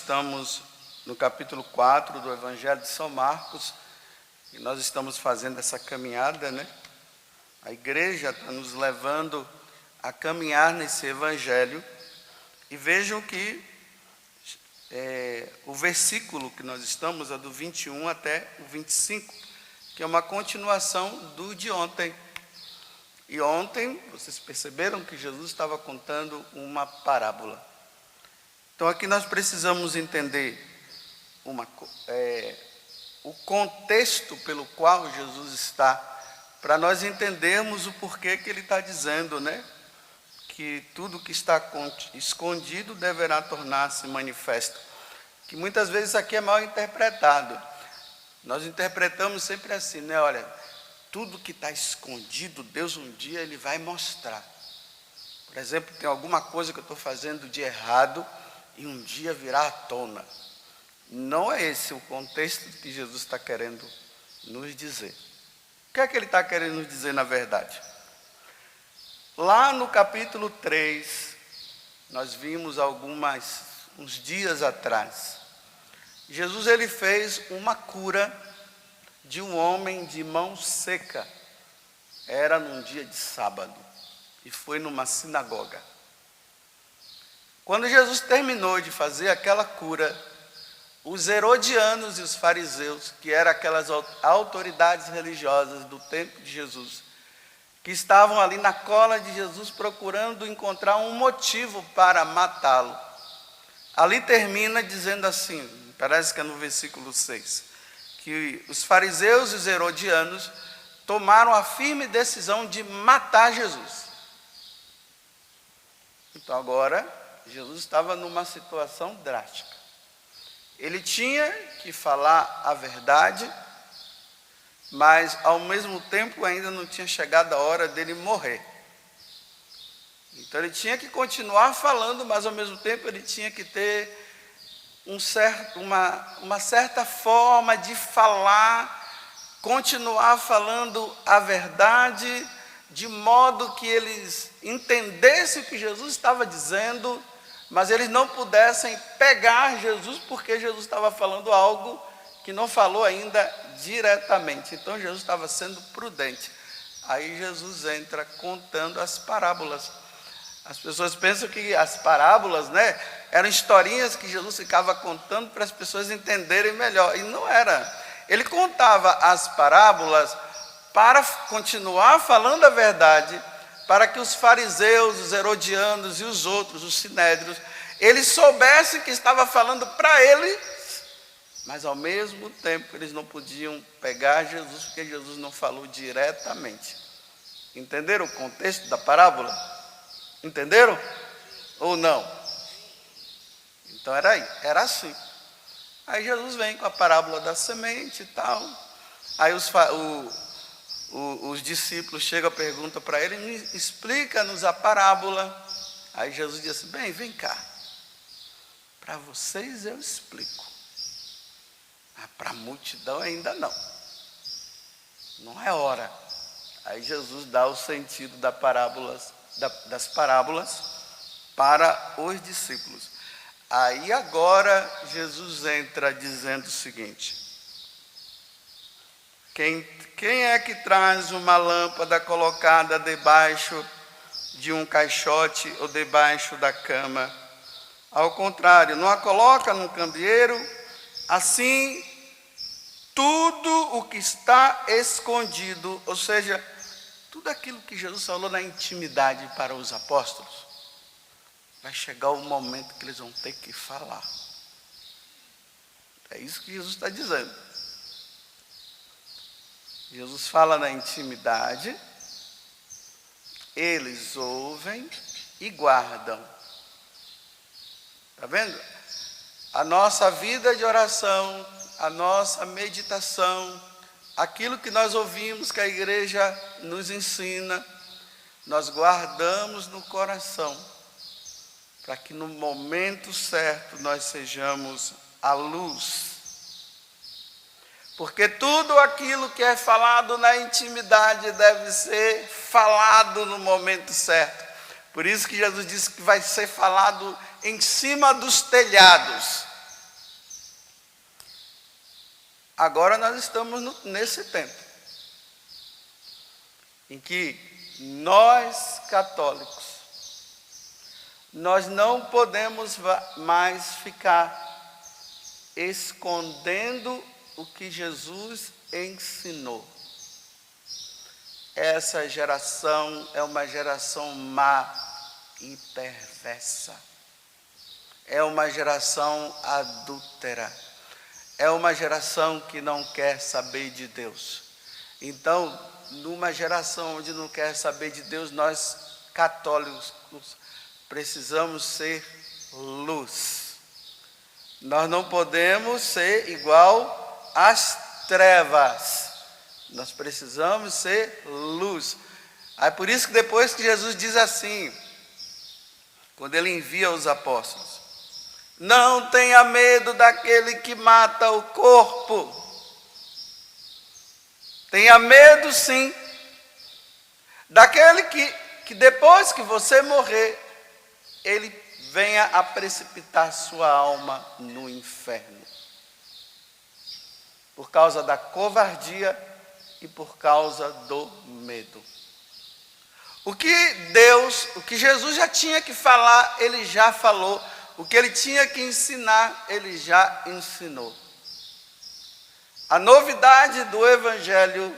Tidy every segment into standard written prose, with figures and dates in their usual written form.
estamos no capítulo 4 do Evangelho de São Marcos, e nós estamos fazendo essa caminhada, né? A igreja está nos levando a caminhar nesse Evangelho, e vejam que o versículo que nós estamos é do 21 até o 25, que é uma continuação do de ontem. E ontem, vocês perceberam que Jesus estava contando uma parábola. Então aqui nós precisamos entender o contexto pelo qual Jesus está, para nós entendermos o porquê que ele está dizendo, né? Que tudo que está escondido deverá tornar-se manifesto. Que muitas vezes isso aqui é mal interpretado. Nós interpretamos sempre assim, né? Olha, tudo que está escondido, Deus um dia ele vai mostrar. Por exemplo, tem alguma coisa que eu estou fazendo de errado e um dia virá à tona. Não é esse o contexto que Jesus está querendo nos dizer. O que é que ele está querendo nos dizer na verdade? Lá no capítulo 3, nós vimos uns dias atrás, Jesus ele fez uma cura de um homem de mão seca. Era num dia de sábado e foi numa sinagoga. Quando Jesus terminou de fazer aquela cura, os herodianos e os fariseus, que eram aquelas autoridades religiosas do tempo de Jesus, que estavam ali na cola de Jesus procurando encontrar um motivo para matá-lo. Ali termina dizendo assim, parece que é no versículo 6, que os fariseus e os herodianos tomaram a firme decisão de matar Jesus. Então agora, Jesus estava numa situação drástica. Ele tinha que falar a verdade, mas ao mesmo tempo ainda não tinha chegado a hora dele morrer. Então ele tinha que continuar falando, mas ao mesmo tempo ele tinha que ter uma certa forma de falar, continuar falando a verdade, de modo que eles entendessem o que Jesus estava dizendo, mas eles não pudessem pegar Jesus, porque Jesus estava falando algo que não falou ainda diretamente. Então Jesus estava sendo prudente. Aí Jesus entra contando as parábolas. As pessoas pensam que as parábolas, né, eram historinhas que Jesus ficava contando para as pessoas entenderem melhor. E não era. Ele contava as parábolas para continuar falando a verdade, para que os fariseus, os herodianos e os outros, os sinédrios, eles soubessem que estava falando para eles, mas ao mesmo tempo eles não podiam pegar Jesus, porque Jesus não falou diretamente. Entenderam o contexto da parábola? Entenderam? Ou não? Então era assim. Aí Jesus vem com a parábola da semente e tal. Aí os discípulos chegam e perguntam para ele, explica-nos a parábola. Aí Jesus diz assim, bem, vem cá. Para vocês eu explico. Para a multidão ainda não. Não é hora. Aí Jesus dá o sentido das parábolas para os discípulos. Aí agora Jesus entra dizendo o seguinte: quem é que traz uma lâmpada colocada debaixo de um caixote ou debaixo da cama? Ao contrário, não a coloca num candeeiro, assim tudo o que está escondido, ou seja, tudo aquilo que Jesus falou na intimidade para os apóstolos, vai chegar o momento que eles vão ter que falar. É isso que Jesus está dizendo. Jesus fala na intimidade, eles ouvem e guardam. Está vendo? A nossa vida de oração, a nossa meditação, aquilo que nós ouvimos que a igreja nos ensina, nós guardamos no coração, para que no momento certo nós sejamos a luz. Porque tudo aquilo que é falado na intimidade deve ser falado no momento certo. Por isso que Jesus disse que vai ser falado em cima dos telhados. Agora nós estamos nesse tempo em que nós, católicos, nós não podemos mais ficar escondendo o que Jesus ensinou. Essa geração é uma geração má e perversa. É uma geração adúltera. É uma geração que não quer saber de Deus. Então, numa geração onde não quer saber de Deus, nós, católicos, precisamos ser luz. Nós não podemos ser igual às trevas. Nós precisamos ser luz. É por isso que depois que Jesus diz assim, quando ele envia os apóstolos, não tenha medo daquele que mata o corpo. Tenha medo sim, daquele que depois que você morrer, ele venha a precipitar sua alma no inferno. Por causa da covardia e por causa do medo. O que Jesus já tinha que falar, ele já falou. O que ele tinha que ensinar, ele já ensinou. A novidade do Evangelho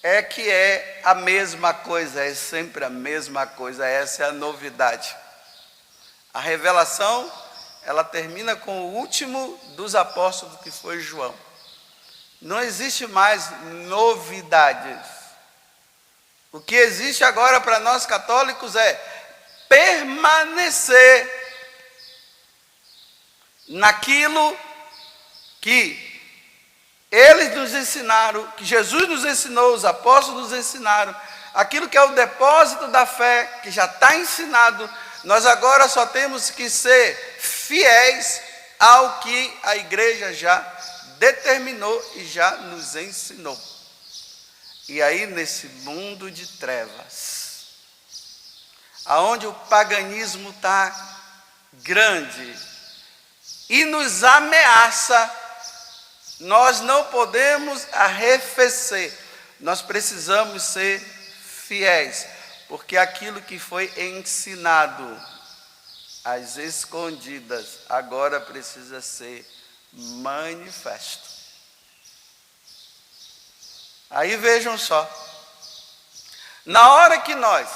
é que é a mesma coisa, é sempre a mesma coisa, essa é a novidade. A revelação, ela termina com o último dos apóstolos, que foi João. Não existe mais novidades. O que existe agora para nós católicos é permanecer naquilo que eles nos ensinaram, que Jesus nos ensinou, os apóstolos nos ensinaram, aquilo que é o depósito da fé, que já está ensinado. Nós agora só temos que ser fiéis ao que a igreja já determinou e já nos ensinou. E aí, nesse mundo de trevas, aonde o paganismo está grande e nos ameaça, nós não podemos arrefecer, nós precisamos ser fiéis, porque aquilo que foi ensinado às escondidas, agora precisa ser manifesto. Aí vejam só, na hora que nós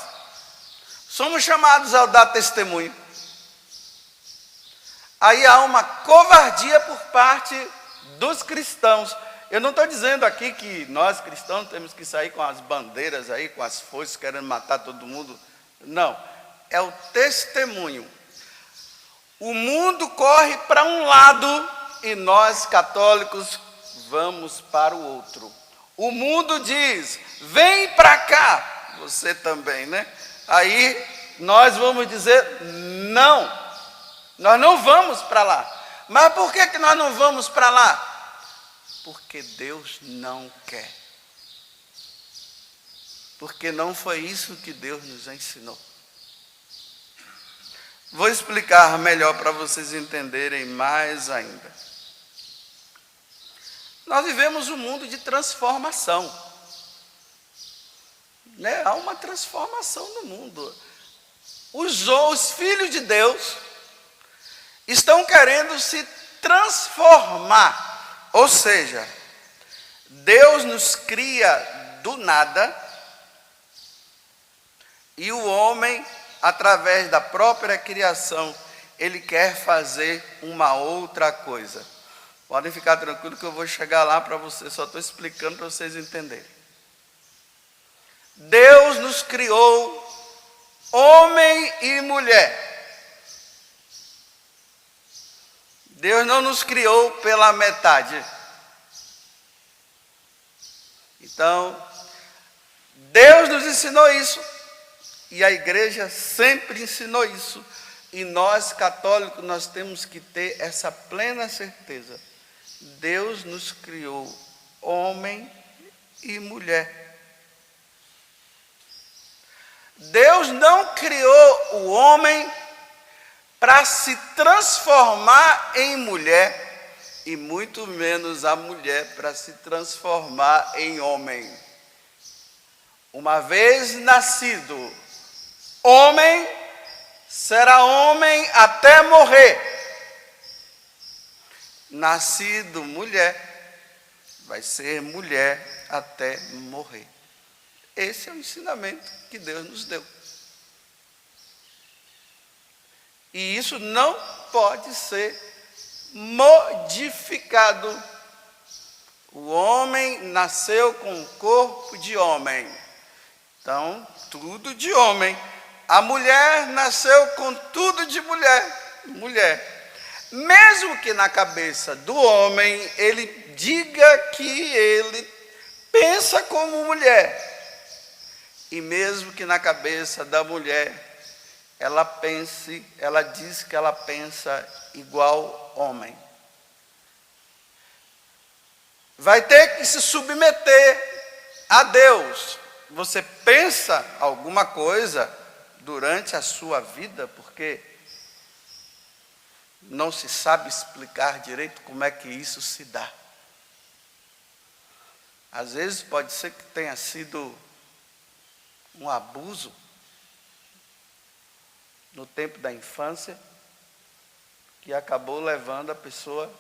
somos chamados a dar testemunho, aí há uma covardia por parte dos cristãos. Eu não estou dizendo aqui que nós cristãos temos que sair com as bandeiras aí, com as foices, querendo matar todo mundo. Não, é o testemunho. O mundo corre para um lado e nós católicos vamos para o outro. O mundo diz, vem para cá, você também, né? Aí nós vamos dizer, não, nós não vamos para lá. Mas por que nós não vamos para lá? Porque Deus não quer. Porque não foi isso que Deus nos ensinou. Vou explicar melhor para vocês entenderem mais ainda. Nós vivemos um mundo de transformação. Né? Há uma transformação no mundo. Os filhos de Deus estão querendo se transformar. Ou seja, Deus nos cria do nada e o homem, através da própria criação, ele quer fazer uma outra coisa. Podem ficar tranquilos que eu vou chegar lá para vocês, só estou explicando para vocês entenderem. Deus nos criou homem e mulher. Deus não nos criou pela metade. Então, Deus nos ensinou isso, e a igreja sempre ensinou isso, e nós católicos, nós temos que ter essa plena certeza. Deus nos criou homem e mulher. Deus não criou o homem para se transformar em mulher e muito menos a mulher para se transformar em homem. Uma vez nascido homem, será homem até morrer. Nascido mulher, vai ser mulher até morrer. Esse é o ensinamento que Deus nos deu. E isso não pode ser modificado. O homem nasceu com o corpo de homem. Então, tudo de homem. A mulher nasceu com tudo de mulher. Mesmo que na cabeça do homem ele diga que ele pensa como mulher. E mesmo que na cabeça da mulher ela diz que ela pensa igual homem. Vai ter que se submeter a Deus. Você pensa alguma coisa durante a sua vida, porque não se sabe explicar direito como é que isso se dá. Às vezes pode ser que tenha sido um abuso no tempo da infância, que acabou levando a pessoa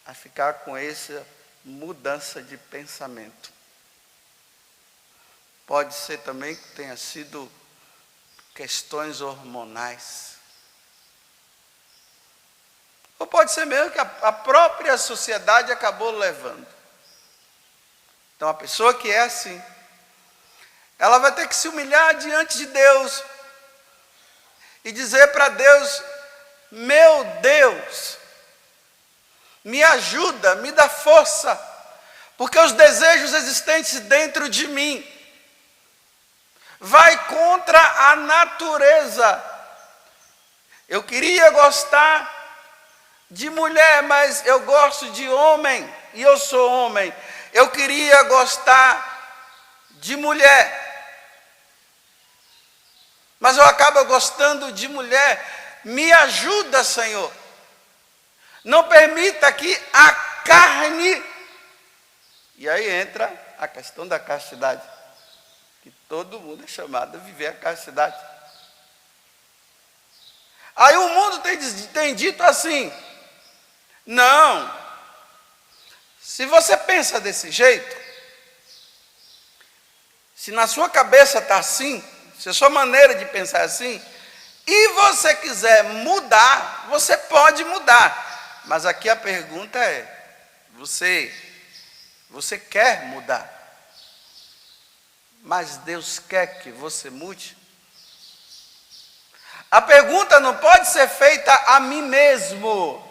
a ficar com essa mudança de pensamento. Pode ser também que tenha sido questões hormonais. Ou pode ser mesmo que a própria sociedade acabou levando. Então a pessoa que é assim, ela vai ter que se humilhar diante de Deus e dizer para Deus: meu Deus, me ajuda, me dá força, porque os desejos existentes dentro de mim vai contra a natureza. Eu queria gostar de mulher, mas eu gosto de homem e eu sou homem. Eu queria gostar de mulher, mas eu acabo gostando de mulher. Me ajuda, Senhor. Não permita que a carne... E aí entra a questão da castidade, que todo mundo é chamado a viver a castidade. Aí o mundo tem dito assim: não, se você pensa desse jeito, se na sua cabeça está assim, se a sua maneira de pensar é assim, e você quiser mudar, você pode mudar. Mas aqui a pergunta é: você quer mudar? Mas Deus quer que você mude? A pergunta não pode ser feita a mim mesmo.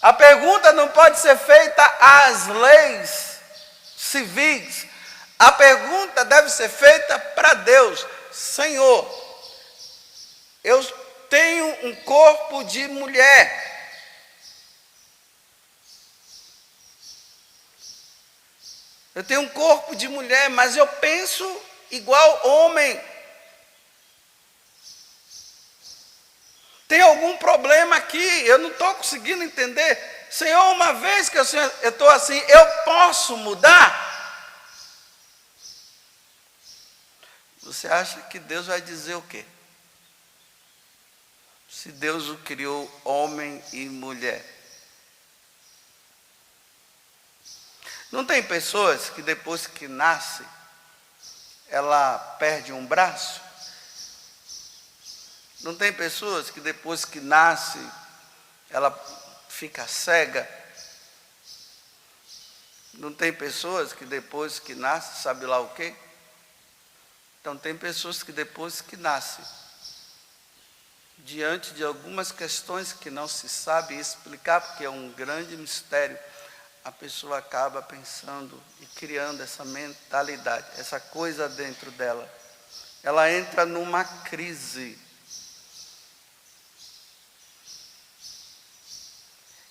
A pergunta não pode ser feita às leis civis. A pergunta deve ser feita para Deus: Senhor, eu tenho um corpo de mulher. Eu tenho um corpo de mulher, mas eu penso igual homem. Tem algum problema aqui? Eu não estou conseguindo entender. Senhor, uma vez que eu estou assim, eu posso mudar? Você acha que Deus vai dizer o quê? Se Deus o criou homem e mulher. Não tem pessoas que depois que nasce, ela perde um braço? Não tem pessoas que depois que nasce, ela fica cega? Não tem pessoas que depois que nasce, sabe lá o quê? Então tem pessoas que depois que nasce, diante de algumas questões que não se sabe explicar, porque é um grande mistério, a pessoa acaba pensando e criando essa mentalidade, essa coisa dentro dela. Ela entra numa crise.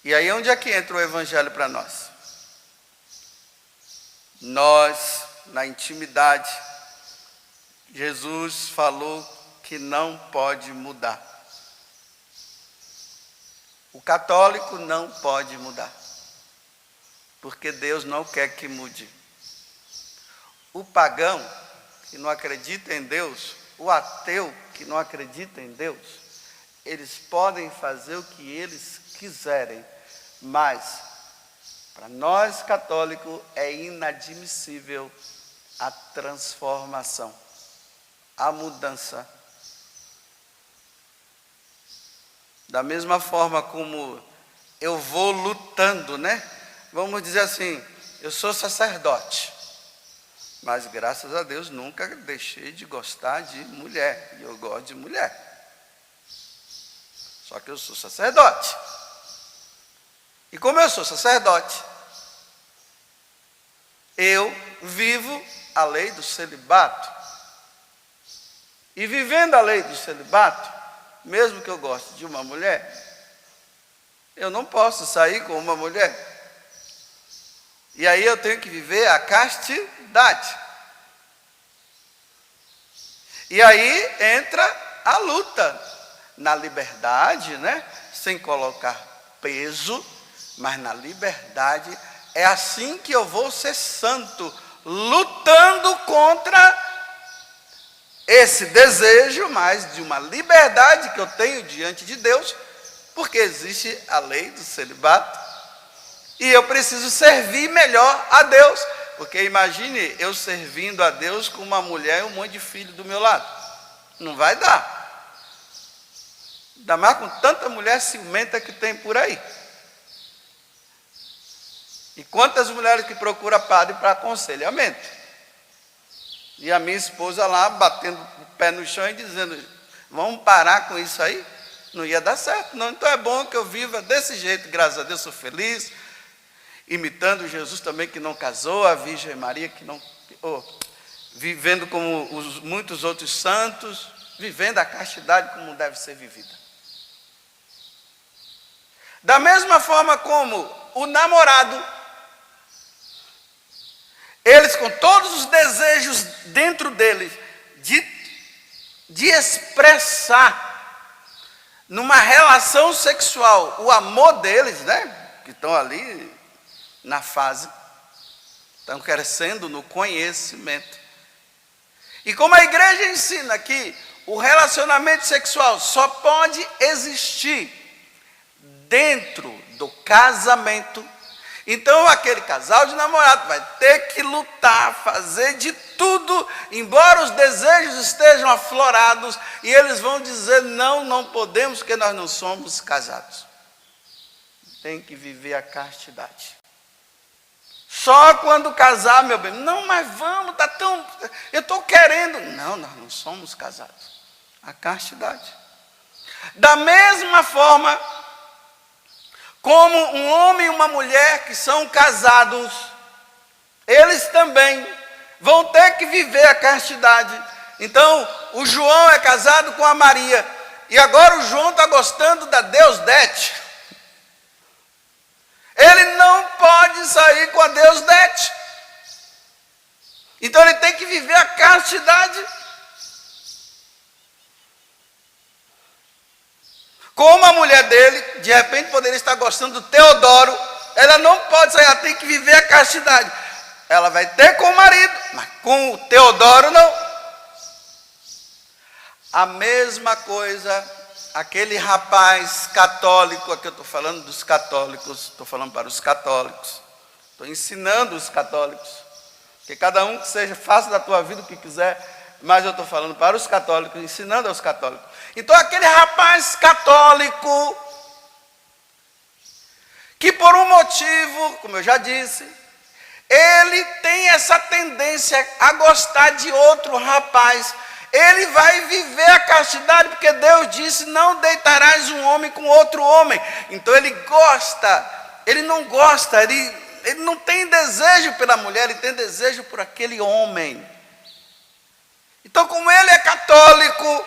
E aí onde é que entra o Evangelho para nós? Nós, na intimidade, Jesus falou que não pode mudar. O católico não pode mudar, porque Deus não quer que mude. O pagão, que não acredita em Deus, o ateu, que não acredita em Deus, eles podem fazer o que eles quiserem, mas para nós católicos é inadmissível a transformação, a mudança. Da mesma forma como eu vou lutando, né? Vamos dizer assim, eu sou sacerdote, mas graças a Deus nunca deixei de gostar de mulher, e eu gosto de mulher. Só que eu sou sacerdote. E como eu sou sacerdote, eu vivo a lei do celibato. E vivendo a lei do celibato, mesmo que eu goste de uma mulher, eu não posso sair com uma mulher. E aí eu tenho que viver a castidade. E aí entra a luta na liberdade, né? Sem colocar peso, mas na liberdade. É assim que eu vou ser santo, lutando contra esse desejo, mas de uma liberdade que eu tenho diante de Deus, porque existe a lei do celibato, e eu preciso servir melhor a Deus, porque imagine eu servindo a Deus com uma mulher e um monte de filho do meu lado, não vai dar, ainda mais com tanta mulher ciumenta que tem por aí, e quantas mulheres que procuram padre para aconselhamento, e a minha esposa lá, batendo o pé no chão e dizendo, vamos parar com isso aí? Não ia dar certo, não. Então é bom que eu viva desse jeito, graças a Deus, sou feliz, imitando Jesus também, que não casou, a Virgem Maria, que não... vivendo como muitos outros santos, vivendo a castidade como deve ser vivida. Da mesma forma como o namorado, eles com todos os desejos dentro deles, de expressar numa relação sexual o amor deles, né? Que estão ali na fase, estão crescendo no conhecimento. E como a igreja ensina que o relacionamento sexual só pode existir dentro do casamento, então aquele casal de namorado vai ter que lutar, fazer de tudo, embora os desejos estejam aflorados, e eles vão dizer, não, não podemos, porque nós não somos casados. Tem que viver a castidade. Só quando casar, meu bem, não, mas vamos, tá tão, eu estou querendo. Não, nós não somos casados. A castidade. Da mesma forma, como um homem e uma mulher que são casados, eles também vão ter que viver a castidade. Então, o João é casado com a Maria, e agora o João está gostando da Deusdete. Ele não pode sair com a Deusdete. Então ele tem que viver a castidade. Como a mulher dele, de repente, poderia estar gostando do Teodoro, ela não pode sair, ela tem que viver a castidade. Ela vai ter com o marido, mas com o Teodoro não. A mesma coisa, aquele rapaz católico, aqui eu estou falando dos católicos, estou falando para os católicos, estou ensinando os católicos, que cada um que seja, faça da tua vida o que quiser, mas eu estou falando para os católicos, ensinando aos católicos. Então aquele rapaz católico, que por um motivo, como eu já disse, ele tem essa tendência a gostar de outro rapaz, ele vai viver a castidade, porque Deus disse, não deitarás um homem com outro homem. Então ele gosta, ele não gosta, ele não tem desejo pela mulher, ele tem desejo por aquele homem. Então, como ele é católico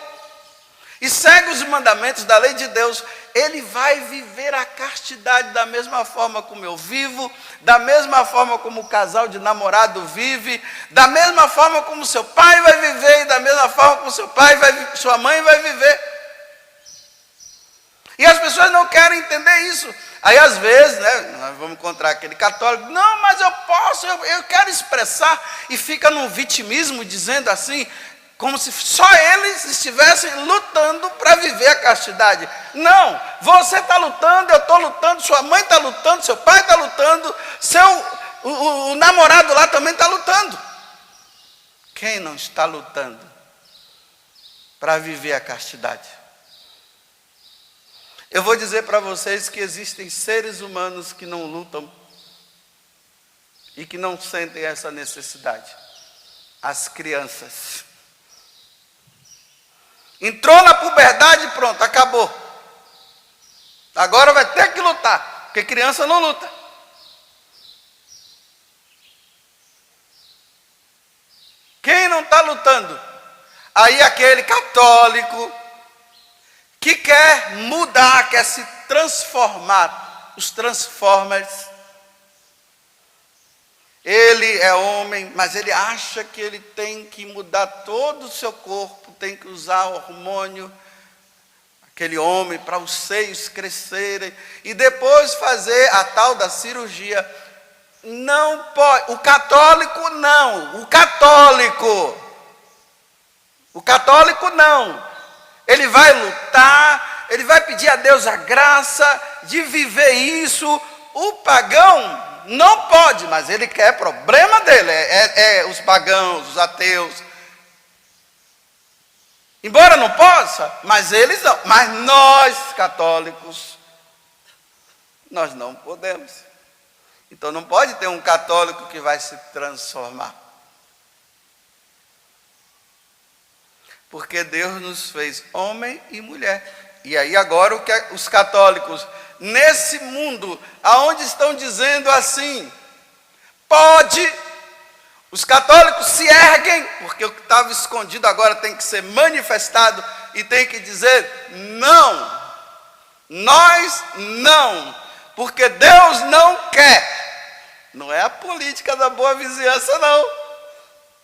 e segue os mandamentos da lei de Deus, ele vai viver a castidade da mesma forma como eu vivo, da mesma forma como o casal de namorado vive, da mesma forma como seu pai vai viver, e da mesma forma como sua mãe vai viver. E as pessoas não querem entender isso. Aí às vezes, né, nós vamos encontrar aquele católico, não, mas eu posso, eu quero expressar, e fica num vitimismo dizendo assim, como se só eles estivessem lutando para viver a castidade. Não, você está lutando, eu estou lutando, sua mãe está lutando, seu pai está lutando, o namorado lá também está lutando. Quem não está lutando para viver a castidade? Eu vou dizer para vocês que existem seres humanos que não lutam e que não sentem essa necessidade. As crianças. Entrou na puberdade e pronto, acabou. Agora vai ter que lutar, porque criança não luta. Quem não está lutando? Aí aquele católico que quer mudar, quer se transformar, os Transformers. Ele é homem, mas ele acha que ele tem que mudar todo o seu corpo, tem que usar hormônio, aquele homem, para os seios crescerem, e depois fazer a tal da cirurgia. Não pode, o católico não, o católico não. Ele vai lutar, ele vai pedir a Deus a graça de viver isso. O pagão não pode, mas ele quer, problema dele, os pagãos, os ateus. Embora não possa, mas eles não. Mas nós, católicos, nós não podemos. Então não pode ter um católico que vai se transformar. Porque Deus nos fez homem e mulher. E aí agora o que os católicos, nesse mundo, aonde estão dizendo assim, pode, os católicos se erguem, porque o que estava escondido agora tem que ser manifestado e tem que dizer, não, nós não, porque Deus não quer. Não é a política da boa vizinhança não,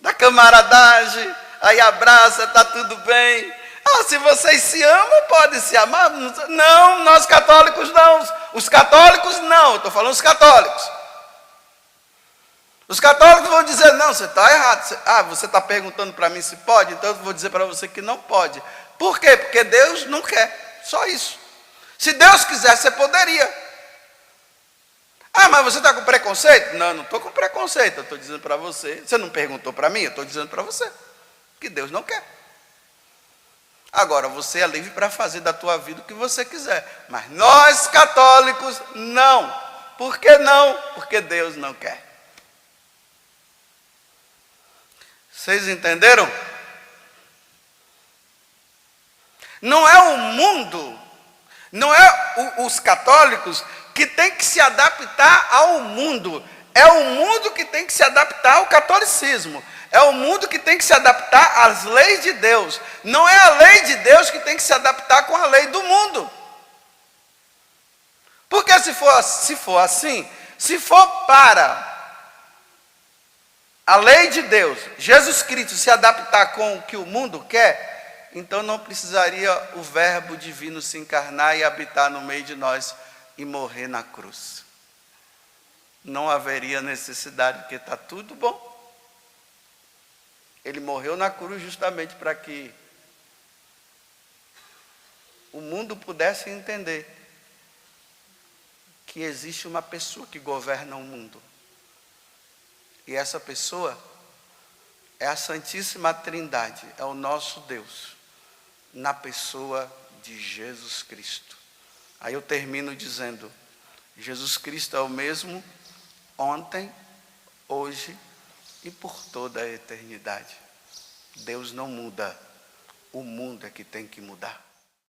da camaradagem, aí abraça, está tudo bem. Se vocês se amam, podem se amar. Não, nós católicos não. Os católicos não, eu estou falando os católicos. Os católicos vão dizer, não, você está errado. Você está perguntando para mim se pode? Então eu vou dizer para você que não pode. Por quê? Porque Deus não quer, só isso. Se Deus quiser, você poderia. Mas você está com preconceito? Não, não estou com preconceito, eu estou dizendo para você. Você não perguntou para mim, eu estou dizendo para você. Que Deus não quer. Agora, você é livre para fazer da tua vida o que você quiser. Mas nós, católicos, não. Por que não? Porque Deus não quer. Vocês entenderam? Não é o mundo, não é os católicos que tem que se adaptar ao mundo. É o mundo que tem que se adaptar ao catolicismo. É o mundo que tem que se adaptar às leis de Deus. Não é a lei de Deus que tem que se adaptar com a lei do mundo. Porque se for assim, se for para a lei de Deus, Jesus Cristo se adaptar com o que o mundo quer, então não precisaria o verbo divino se encarnar e habitar no meio de nós e morrer na cruz. Não haveria necessidade, porque está tudo bom. Ele morreu na cruz justamente para que o mundo pudesse entender que existe uma pessoa que governa o mundo. E essa pessoa é a Santíssima Trindade, é o nosso Deus, na pessoa de Jesus Cristo. Aí eu termino dizendo, Jesus Cristo é o mesmo ontem, hoje e por toda a eternidade. Deus não muda, o mundo é que tem que mudar.